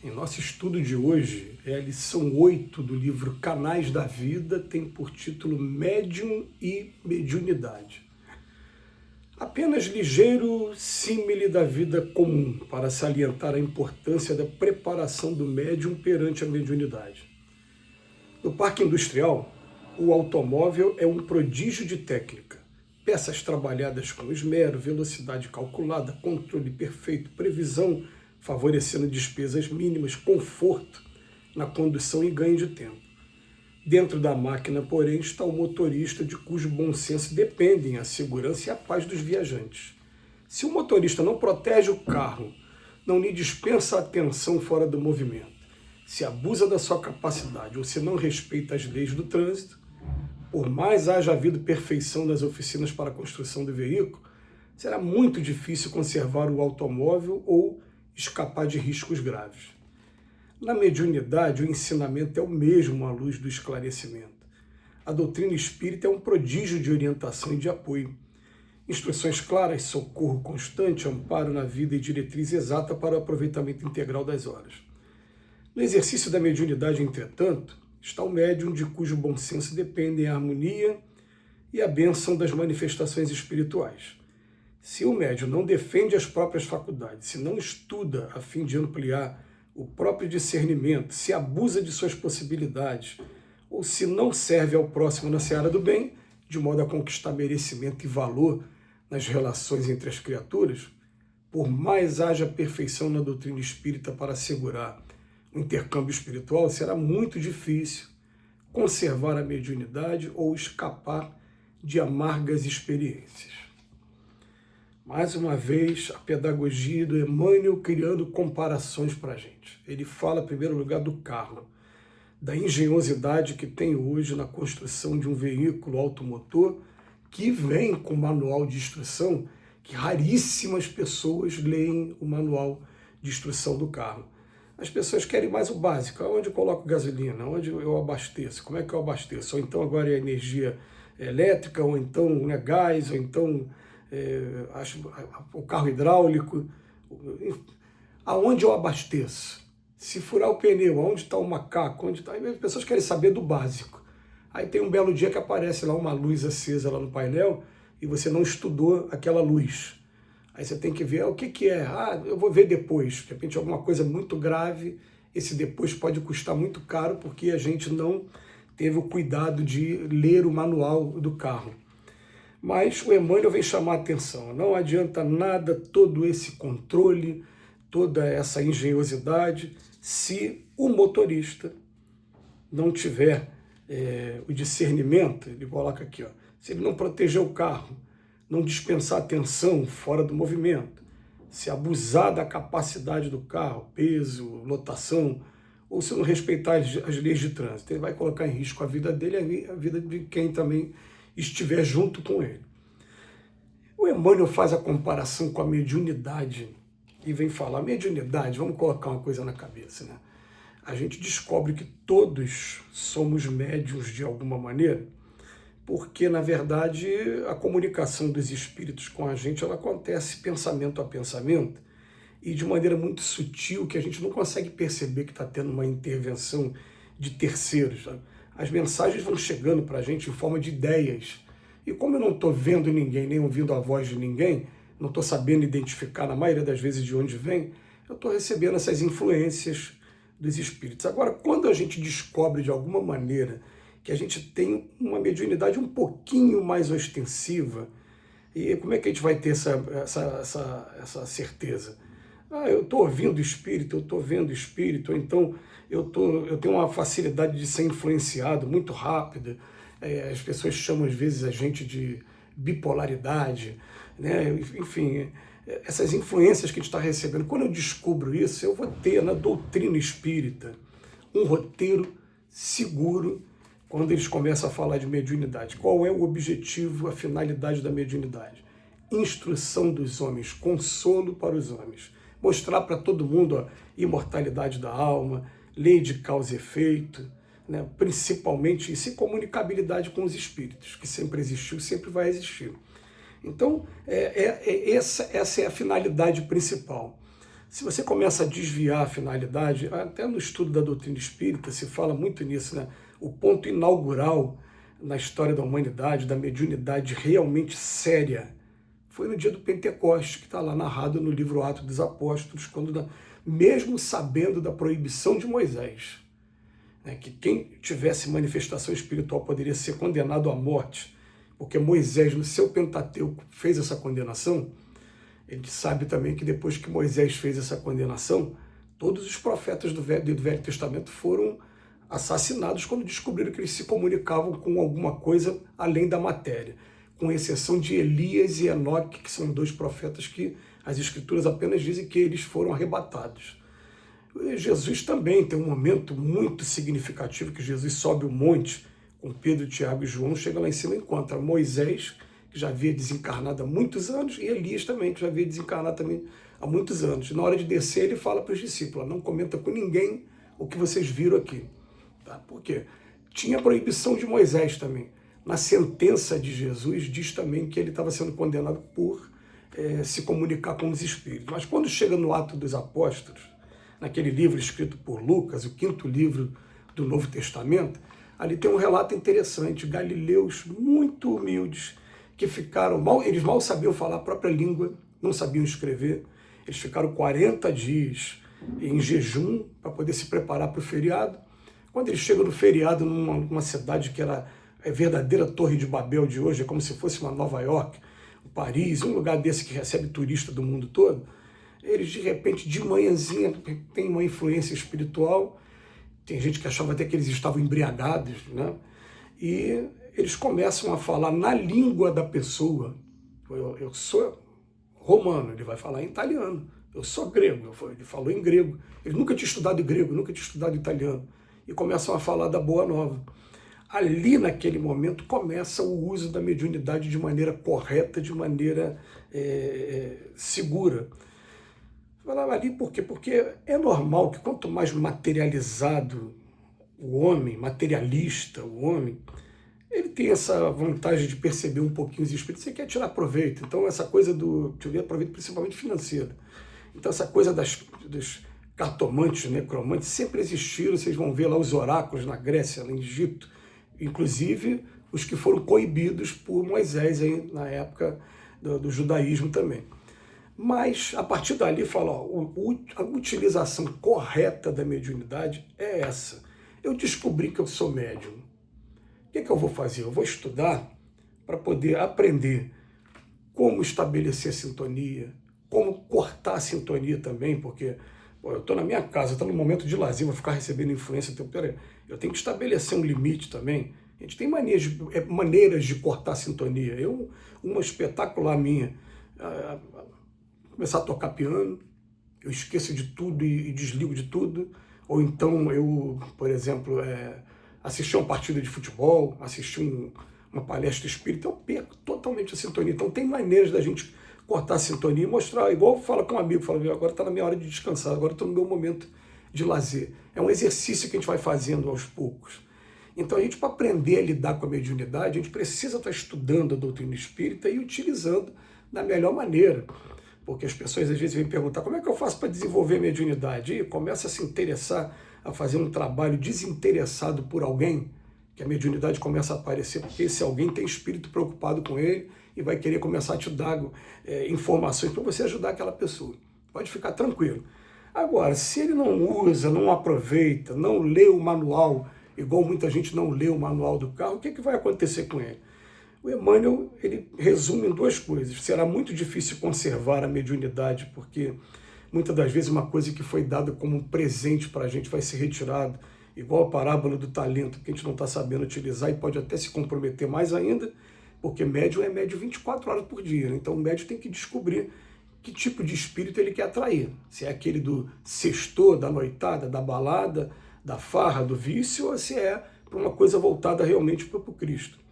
Em nosso estudo de hoje, é a lição 8 do livro Canais da Vida, tem por título Médium e Mediunidade. Apenas ligeiro símile da vida comum para salientar a importância da preparação do médium perante a mediunidade. No parque industrial, o automóvel é um prodígio de técnica. Peças trabalhadas com esmero, velocidade calculada, controle perfeito, previsão, favorecendo despesas mínimas, conforto na condução e ganho de tempo. Dentro da máquina, porém, está o motorista de cujo bom senso dependem a segurança e a paz dos viajantes. Se o motorista não protege o carro, não lhe dispensa a atenção fora do movimento, se abusa da sua capacidade ou se não respeita as leis do trânsito, por mais haja havido perfeição nas oficinas para a construção do veículo, será muito difícil conservar o automóvel ou escapar de riscos graves. Na mediunidade, o ensinamento é o mesmo à luz do esclarecimento. A doutrina espírita é um prodígio de orientação e de apoio. Instruções claras, socorro constante, amparo na vida e diretriz exata para o aproveitamento integral das horas. No exercício da mediunidade, entretanto, está o médium de cujo bom senso dependem a harmonia e a bênção das manifestações espirituais. Se o médium não defende as próprias faculdades, se não estuda a fim de ampliar o próprio discernimento, se abusa de suas possibilidades, ou se não serve ao próximo na seara do bem, de modo a conquistar merecimento e valor nas relações entre as criaturas, por mais haja perfeição na doutrina espírita para assegurar o intercâmbio espiritual, será muito difícil conservar a mediunidade ou escapar de amargas experiências. Mais uma vez, a pedagogia do Emmanuel criando comparações para a gente. Ele fala, em primeiro lugar, do carro, da engenhosidade que tem hoje na construção de um veículo automotor que vem com manual de instrução, que raríssimas pessoas leem o manual de instrução do carro. As pessoas querem mais o básico, onde eu coloco gasolina, onde eu abasteço, como é que eu abasteço, ou então agora é energia elétrica, ou então é gás, ou então o carro hidráulico, aonde eu abasteço? Se furar o pneu, aonde está o macaco? Onde tá? As pessoas querem saber do básico. Aí tem um belo dia que aparece lá uma luz acesa lá no painel e você não estudou aquela luz. Aí você tem que ver o que é. Eu vou ver depois. De repente alguma coisa muito grave, esse depois pode custar muito caro porque a gente não teve o cuidado de ler o manual do carro. Mas o Emmanuel vem chamar a atenção. Não adianta nada todo esse controle, toda essa engenhosidade, se o motorista não tiver o discernimento, ele coloca aqui, se ele não proteger o carro, não dispensar atenção fora do movimento, se abusar da capacidade do carro, peso, lotação, ou se não respeitar as leis de trânsito, ele vai colocar em risco a vida dele e a vida de quem também estiver junto com ele. O Emmanuel faz a comparação com a mediunidade e vem falar, mediunidade, vamos colocar uma coisa na cabeça, né? A gente descobre que todos somos médiuns de alguma maneira, porque, na verdade, a comunicação dos espíritos com a gente, ela acontece pensamento a pensamento e de maneira muito sutil, que a gente não consegue perceber que está tendo uma intervenção de terceiros, sabe? As mensagens vão chegando para a gente em forma de ideias. E como eu não estou vendo ninguém, nem ouvindo a voz de ninguém, não estou sabendo identificar, na maioria das vezes, de onde vem, eu estou recebendo essas influências dos espíritos. Agora, quando a gente descobre, de alguma maneira, que a gente tem uma mediunidade um pouquinho mais ostensiva, e como é que a gente vai ter essa certeza? Eu estou ouvindo espírito, eu estou vendo espírito, ou então eu tenho uma facilidade de ser influenciado muito rápida. As pessoas chamam às vezes a gente de bipolaridade, né? Enfim, essas influências que a gente está recebendo. Quando eu descubro isso, eu vou ter na doutrina espírita um roteiro seguro quando eles começam a falar de mediunidade. Qual é o objetivo, a finalidade da mediunidade? Instrução dos homens, consolo para os homens. Mostrar para todo mundo a imortalidade da alma, lei de causa e efeito, né? Principalmente isso, e comunicabilidade com os espíritos, que sempre existiu, sempre vai existir. Então, essa é a finalidade principal. Se você começa a desviar a finalidade, até no estudo da doutrina espírita se fala muito nisso, né? O ponto inaugural na história da humanidade, da mediunidade realmente séria, foi no dia do Pentecostes, que está lá narrado no livro Atos dos Apóstolos, quando, mesmo sabendo da proibição de Moisés, né, que quem tivesse manifestação espiritual poderia ser condenado à morte, porque Moisés, no seu Pentateuco, fez essa condenação. Ele sabe também que depois que Moisés fez essa condenação, todos os profetas do Velho Testamento foram assassinados quando descobriram que eles se comunicavam com alguma coisa além da matéria, com exceção de Elias e Enoque, que são dois profetas que as Escrituras apenas dizem que eles foram arrebatados. Jesus também tem um momento muito significativo, que Jesus sobe o monte com Pedro, Tiago e João, chega lá em cima e encontra Moisés, que já havia desencarnado há muitos anos, e Elias também, que já havia desencarnado também há muitos anos. Na hora de descer, ele fala para os discípulos: não comenta com ninguém o que vocês viram aqui. Tá? Por quê? Tinha a proibição de Moisés também. Na sentença de Jesus, diz também que ele estava sendo condenado por se comunicar com os espíritos. Mas quando chega no Atos dos Apóstolos, naquele livro escrito por Lucas, o 5º livro do Novo Testamento, ali tem um relato interessante: galileus muito humildes, que ficaram eles mal sabiam falar a própria língua, não sabiam escrever, eles ficaram 40 dias em jejum para poder se preparar para o feriado. Quando eles chegam no feriado, numa cidade que era a verdadeira Torre de Babel de hoje, é como se fosse uma Nova York, Paris, um lugar desse que recebe turista do mundo todo, eles de repente, de manhãzinha, tem uma influência espiritual. Tem gente que achava até que eles estavam embriagados, né? E eles começam a falar na língua da pessoa. Eu sou romano, ele vai falar em italiano. Eu sou grego, ele falou em grego. Ele nunca tinha estudado grego, nunca tinha estudado italiano. E começam a falar da Boa Nova. Ali, naquele momento, começa o uso da mediunidade de maneira correta, de maneira segura. Falava ali por quê? Porque é normal que quanto mais materializado o homem, materialista o homem, ele tem essa vontade de perceber um pouquinho os espíritos, você quer tirar proveito. Então essa coisa tirar proveito principalmente financeiro. Então essa coisa dos cartomantes, necromantes, sempre existiram. Vocês vão ver lá os oráculos na Grécia, no Egito, inclusive os que foram coibidos por Moisés aí, na época do judaísmo também. Mas, a partir dali, fala, a utilização correta da mediunidade é essa. Eu descobri que eu sou médium. O que eu vou fazer? Eu vou estudar para poder aprender como estabelecer a sintonia, como cortar a sintonia também, porque eu estou na minha casa, estou no momento de lazer, vou ficar recebendo influência. Eu tenho que estabelecer um limite também. A gente tem maneiras de cortar a sintonia. Uma espetacular minha, começar a tocar piano, eu esqueço de tudo e desligo de tudo. Ou então eu, por exemplo, assistir uma partida de futebol, assistir uma palestra espírita, eu perco totalmente a sintonia. Então tem maneiras da gente cortar a sintonia e mostrar, igual fala com um amigo, fala, agora está na minha hora de descansar, agora estou no meu momento de lazer. É um exercício que a gente vai fazendo aos poucos. Então a gente, para aprender a lidar com a mediunidade, a gente precisa estar estudando a doutrina espírita e utilizando da melhor maneira. Porque as pessoas às vezes vêm perguntar, como é que eu faço para desenvolver a mediunidade? E começa a se interessar, a fazer um trabalho desinteressado por alguém, que a mediunidade começa a aparecer, porque esse alguém tem espírito preocupado com ele e vai querer começar a te dar informações para você ajudar aquela pessoa. Pode ficar tranquilo. Agora, se ele não usa, não aproveita, não lê o manual, igual muita gente não lê o manual do carro, o que vai acontecer com ele? O Emmanuel, ele resume em duas coisas. Será muito difícil conservar a mediunidade, porque muitas das vezes uma coisa que foi dada como um presente para a gente vai ser retirada, igual a parábola do talento, que a gente não está sabendo utilizar e pode até se comprometer mais ainda, porque médium é médium 24 horas por dia. Então o médium tem que descobrir que tipo de espírito ele quer atrair. Se é aquele do sextor, da noitada, da balada, da farra, do vício, ou se é para uma coisa voltada realmente para o Cristo.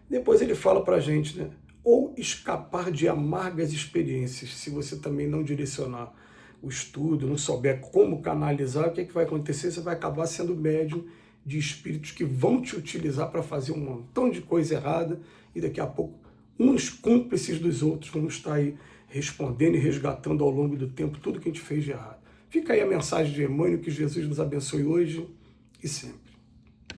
Depois ele fala para a gente, né? Ou escapar de amargas experiências, se você também não direcionar o estudo, não souber como canalizar, o que vai acontecer? Você vai acabar sendo médium de espíritos que vão te utilizar para fazer um montão de coisa errada e daqui a pouco uns cúmplices dos outros, como está aí respondendo e resgatando ao longo do tempo tudo que a gente fez de errado. Fica aí a mensagem de Emmanuel, que Jesus nos abençoe hoje e sempre.